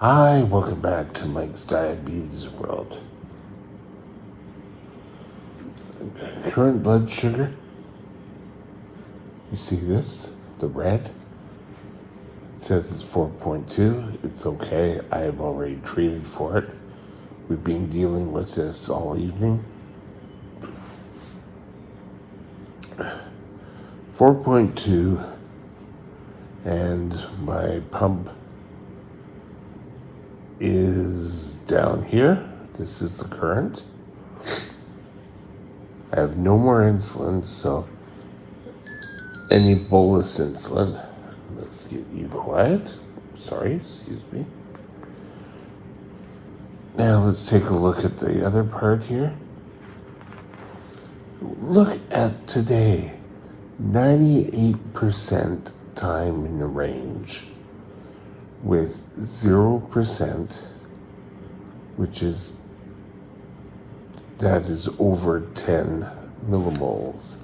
Hi, welcome back to Mike's Diabetes World. Current blood sugar, you see this? The red? It says it's 4.2. It's okay. I have already treated for it. We've been dealing with this all evening. 4.2, and my pump is down here. This is the current. I have no more insulin, so any bolus insulin. Let's get you quiet. Sorry, excuse me. Now let's take a look at the other part here. Look at today. 98% time in the range with 0%, that is over 10 millimoles.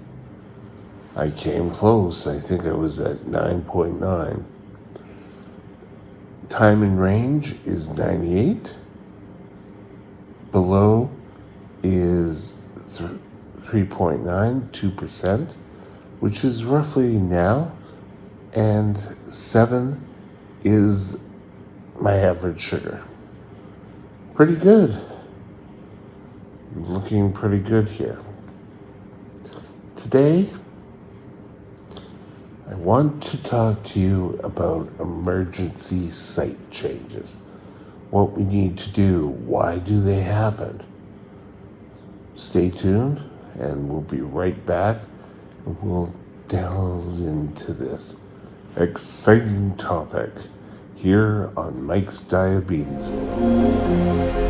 I came close. I think I was at 9.9. Time in range is 98. Below is 3.9, 2%, which is roughly now, and 7 is my average sugar. Pretty good. Looking pretty good here. Today, I want to talk to you about emergency site changes. What we need to do, why do they happen? Stay tuned, and we'll be right back, and we'll delve into this exciting topic here on Mike's Diabetes World.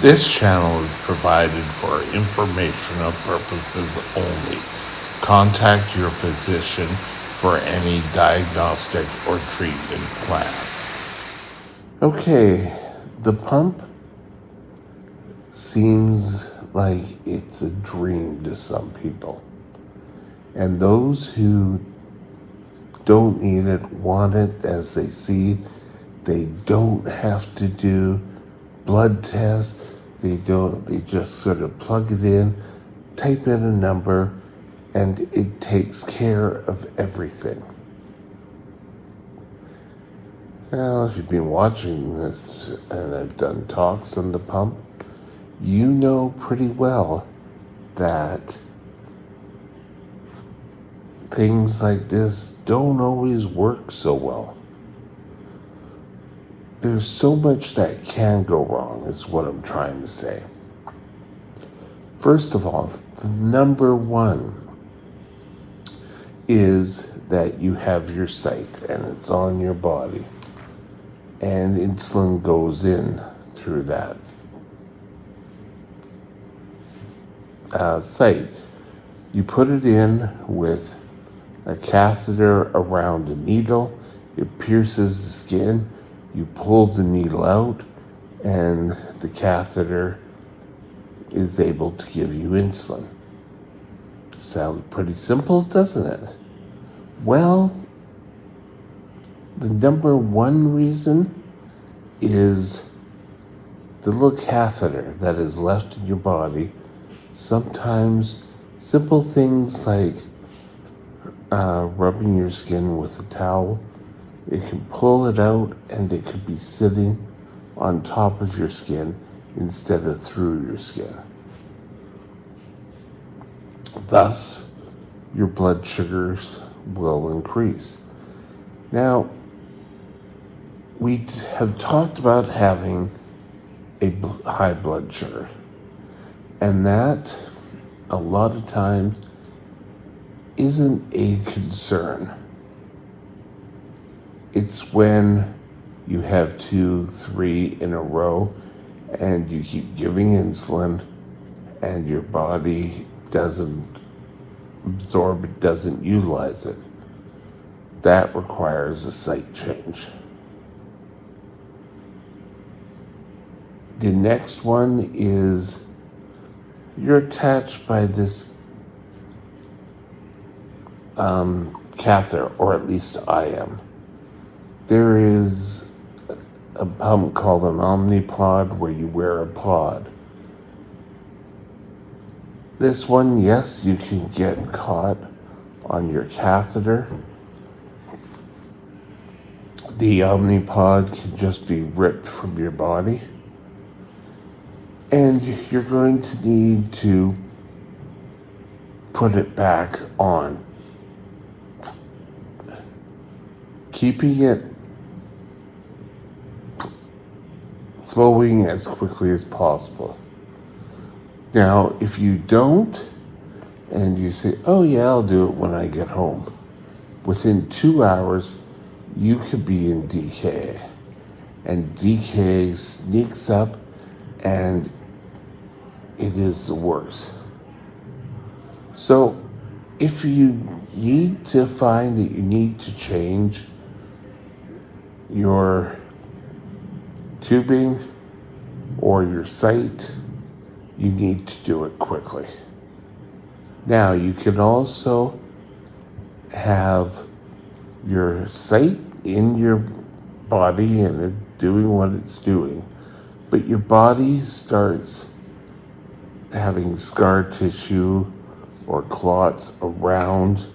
This channel is provided for informational purposes only. Contact your physician for any diagnostic or treatment plan. Okay, the pump seems like it's a dream to some people. And those who don't need it, want it, as they see, they don't have to do blood tests. They just sort of plug it in, type in a number, and it takes care of everything. Well, if you've been watching this, and I've done talks on the pump, you know pretty well that things like this don't always work so well. There's so much that can go wrong, is what I'm trying to say. First of all, number one is that you have your site and it's on your body, and insulin goes in through that site. You put it in with a catheter around the needle. It pierces the skin. You pull the needle out, and the catheter is able to give you insulin. Sounds pretty simple, doesn't it? Well, the number one reason is the little catheter that is left in your body. Sometimes simple things like rubbing your skin with a towel, it can pull it out and it could be sitting on top of your skin instead of through your skin. Thus, your blood sugars will increase. Now, we have talked about having a high blood sugar, and that a lot of times isn't a concern. It's when you have 2, 3 in a row and you keep giving insulin and your body doesn't absorb it, doesn't utilize it. That requires a site change. The next one is you're attached by this catheter, or at least I am. There is a pump called an Omnipod where you wear a pod. This one, yes, you can get caught on your catheter. The Omnipod can just be ripped from your body. And you're going to need to put it back on. Keeping it flowing as quickly as possible. Now, if you don't, and you say, oh yeah, I'll do it when I get home, within 2 hours, you could be in DKA. And DKA sneaks up, and it is the worst. So, if you need to find that you need to change your tubing or your site, you need to do it quickly. Now, you can also have your site in your body and it doing what it's doing, but your body starts having scar tissue or clots around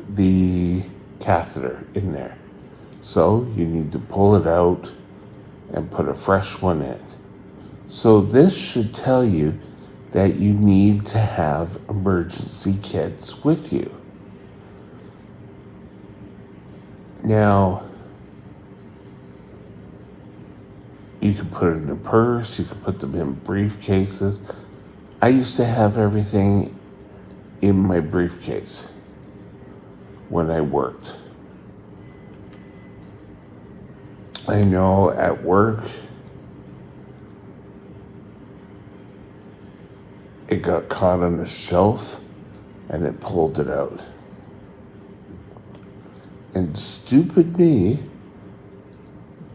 the catheter in there. So you need to pull it out and put a fresh one in. So this should tell you that you need to have emergency kits with you. Now, you can put it in a purse, you can put them in briefcases. I used to have everything in my briefcase when I worked. I know at work, it got caught on a shelf and it pulled it out. And stupid me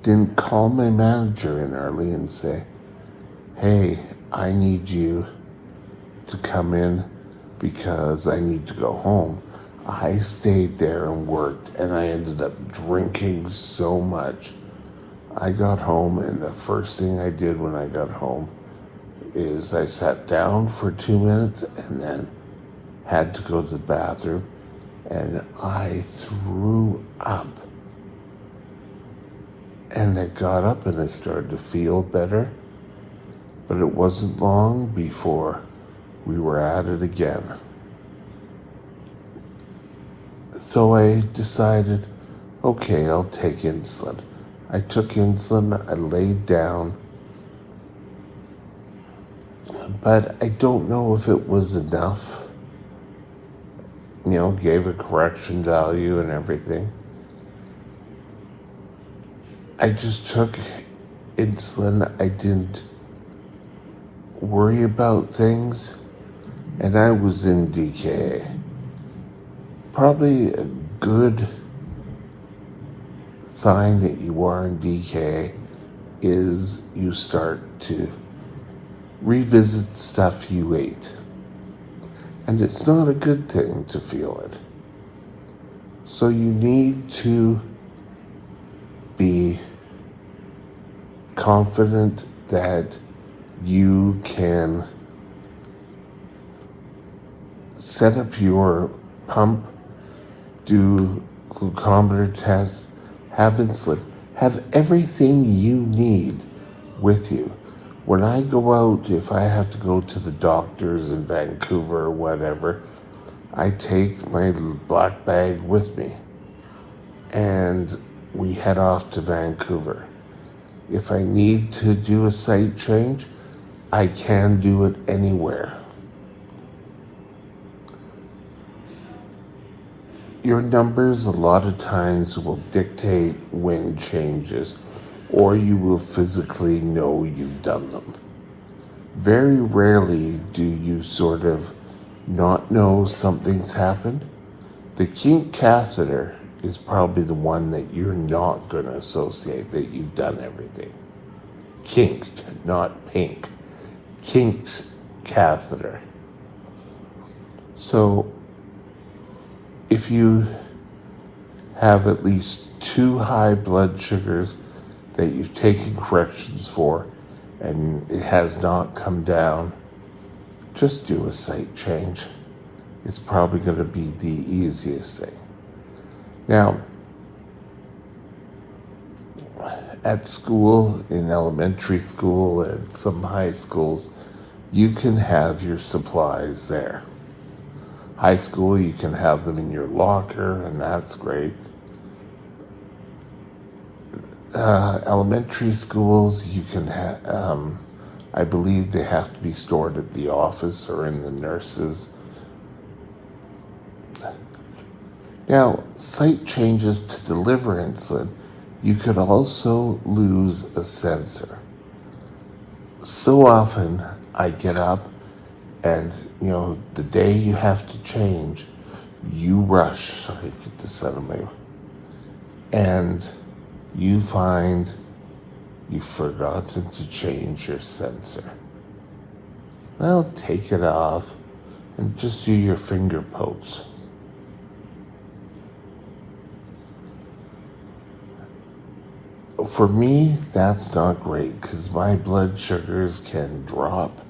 didn't call my manager in early and say, hey, I need you to come in because I need to go home. I stayed there and worked, and I ended up drinking so much. I got home, and the first thing I did when I got home is I sat down for 2 minutes and then had to go to the bathroom, and I threw up. And I got up and I started to feel better, but it wasn't long before we were at it again. So I decided, okay, I'll take insulin. I took insulin, I laid down, but I don't know if it was enough. Gave a correction value and everything. I just took insulin. I didn't worry about things, and I was in DKA. Probably a good sign that you are in DKA is you start to revisit stuff you ate. And it's not a good thing to feel it. So you need to be confident that you can set up your pump, do glucometer tests, have insulin, have everything you need with you. When I go out, if I have to go to the doctors in Vancouver or whatever, I take my black bag with me and we head off to Vancouver. If I need to do a site change, I can do it anywhere. Your numbers a lot of times will dictate when changes, or you will physically know you've done them. Very rarely do you sort of not know something's happened. The kink catheter is probably the one that you're not going to associate that you've done everything. Kinked, not pink. Kinked catheter. So if you have at least 2 high blood sugars that you've taken corrections for and it has not come down, just do a site change. It's probably going to be the easiest thing. Now, at school, in elementary school and some high schools, you can have your supplies there. High school, you can have them in your locker, and that's great. Elementary schools, you can have, I believe they have to be stored at the office or in the nurses. Now, site changes to deliver insulin, you could also lose a sensor. So often I get up and, the day you have to change, you rush, sorry, get this out of my way, and you find you've forgotten to change your sensor. Well, take it off and just do your finger pokes. For me, that's not great because my blood sugars can drop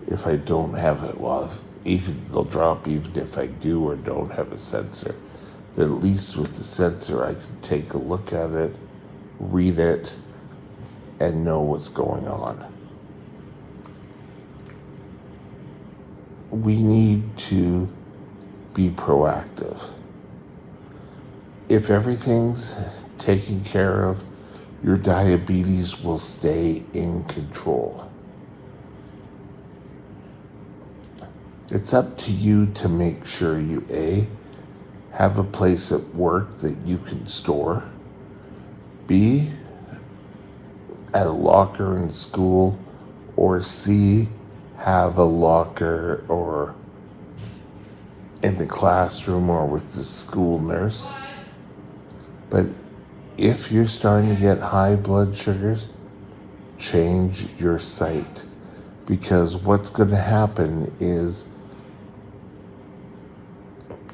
if I don't have it. Well, even they'll drop even if I do or don't have a sensor. But at least with the sensor, I can take a look at it, read it, and know what's going on. We need to be proactive. If everything's taken care of, your diabetes will stay in control. It's up to you to make sure you A, have a place at work that you can store, B, at a locker in school, or C, have a locker or in the classroom or with the school nurse. But if you're starting to get high blood sugars, change your site, because what's going to happen is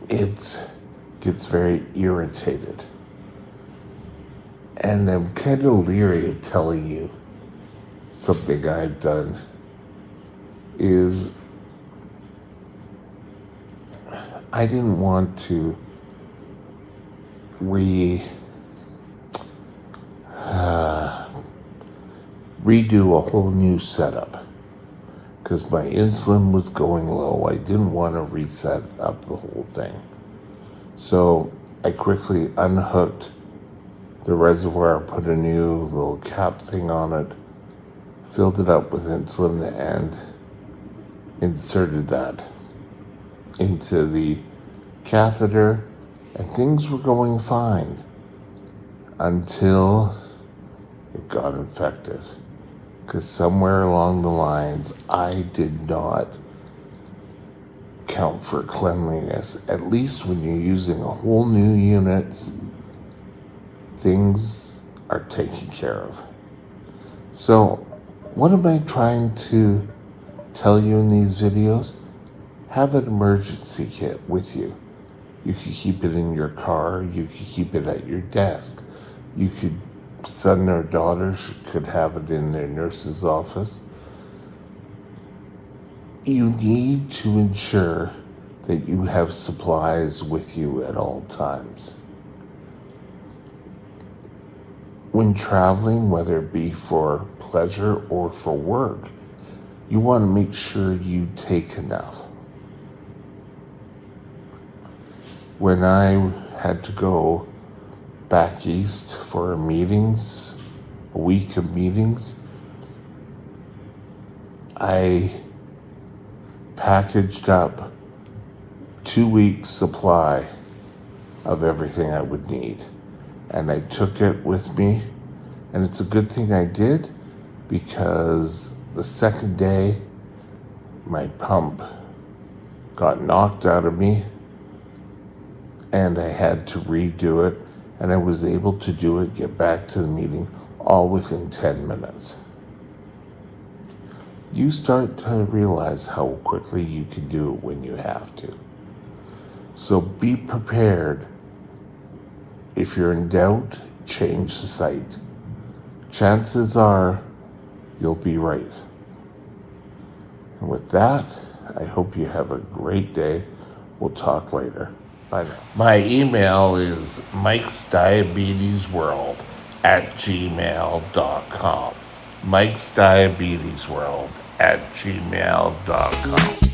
it gets very irritated. And I'm kind of leery of telling you something I've done is I didn't want to redo a whole new setup because my insulin was going low. I didn't want to reset up the whole thing. So I quickly unhooked the reservoir, put a new little cap thing on it, filled it up with insulin, and inserted that into the catheter, and things were going fine until it got infected. Because somewhere along the lines, I did not count for cleanliness. At least when you're using a whole new unit, things are taken care of. So, what am I trying to tell you in these videos? Have an emergency kit with you. You could keep it in your car. You could keep it at your desk. You could son or daughter could have it in their nurse's office. You need to ensure that you have supplies with you at all times. When traveling, whether it be for pleasure or for work, you want to make sure you take enough. When I had to go back east for meetings, a week of meetings, I packaged up 2 weeks' supply of everything I would need. And I took it with me. And it's a good thing I did, because the second day, my pump got knocked out of me and I had to redo it. And I was able to do it, get back to the meeting, all within 10 minutes. You start to realize how quickly you can do it when you have to. So be prepared. If you're in doubt, change the site. Chances are you'll be right. And with that, I hope you have a great day. We'll talk later. Bye now. My email is mikesdiabetesworld@gmail.com. mikesdiabetesworld@gmail.com.